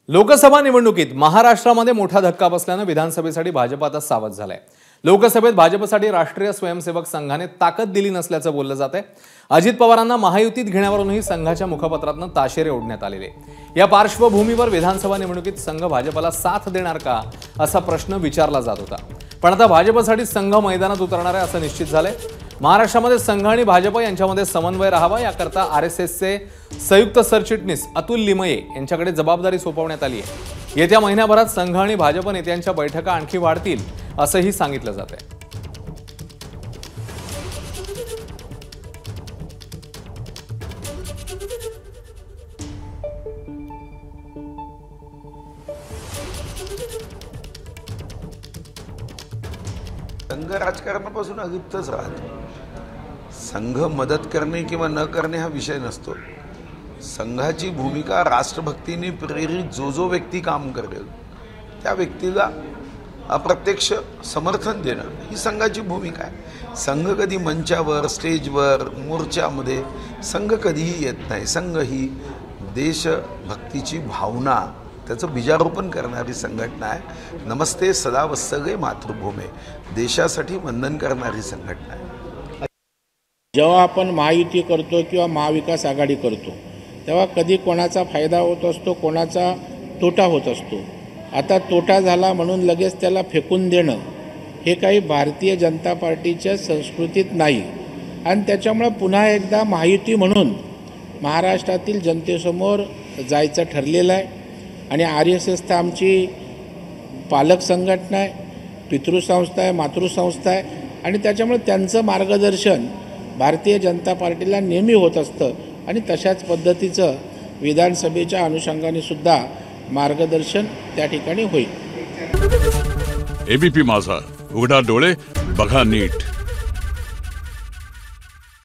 लोकसभा निवडणुकीत महाराष्ट्रामध्ये मोठा धक्का बसल्याने विधानसभेसाठी भाजप आता सावध झालाय। लोकसभेत भाजपसाठी राष्ट्रीय स्वयंसेवक संघाने ताकद दिली नसल्याचं बोललं जातंय। अजित पवारांना महायुतीत घेण्यावरूनही संघाच्या मुखपत्रातून ताशेरे ओढण्यात आलेले। या पार्श्वभूमीवर विधानसभा निवडणुकीत संघ भाजपला साथ देणार का असा प्रश्न विचारला जात होता, पण आता भाजपसाठी संघ मैदानात उतरणार आहे असं निश्चित झालंय। महाराष्ट्रामध्ये संघ आणि भाजप यांच्यामध्ये समन्वय राहावा याकरता आरएसएसचे संयुक्त सरचिटणीस अतुल लिमये यांच्याकडे जबाबदारी सोपवण्यात आली आहे। येत्या महिन्याभरात संघ आणि भाजप नेत्यांच्या बैठका आणखी वाढतील असंही सांगितलं जात आहे। संघ राजकारणापासून अलिप्तच राहतो। संघ मदत करणे किंवा न करणे हा विषय नसतो। संघाची भूमिका राष्ट्रभक्तीने प्रेरित जो व्यक्ती काम करेल त्या व्यक्तीला अप्रत्यक्ष समर्थन देणं ही संघाची भूमिका आहे। संघ कधी मंचावर, स्टेजवर, मोर्चामध्ये संघ कधीही येत नाही। संघ ही देशभक्तीची भावना त्याचं बीजारोपण करणारी संघटना आहे। नमस्ते सदा वत्सगे मातृभूमे, देशासाठी वंदन करणारी संघटना आहे। जेव्हा आपण महायुती करतो किंवा महाविकास आघाडी करतो तेव्हा कधी कोणाचा फायदा होत असतो, कोणाचा तोटा होत असतो। आता तोटा झाला म्हणून लगेच त्याला फेकून देणं हे काही भारतीय जनता पार्टीच्या संस्कृतीत नाही, आणि त्याच्यामुळे पुन्हा एकदा महायुती म्हणून महाराष्ट्रातील जनतेसमोर जायचं ठरलेलं आहे। आणि RSS तर आमची पालक संघटना आहे, पितृसंस्था आहे, मातृसंस्था आहे, आणि त्याच्यामुळे त्यांचं मार्गदर्शन भारतीय जनता पार्टीला नेहमी होत असतं, आणि तशाच पद्धतीचं विधानसभेच्या अनुषंगाने सुद्धा मार्गदर्शन त्या ठिकाणी होईल। ABP माझा, उघडा डोळे बघा नीट।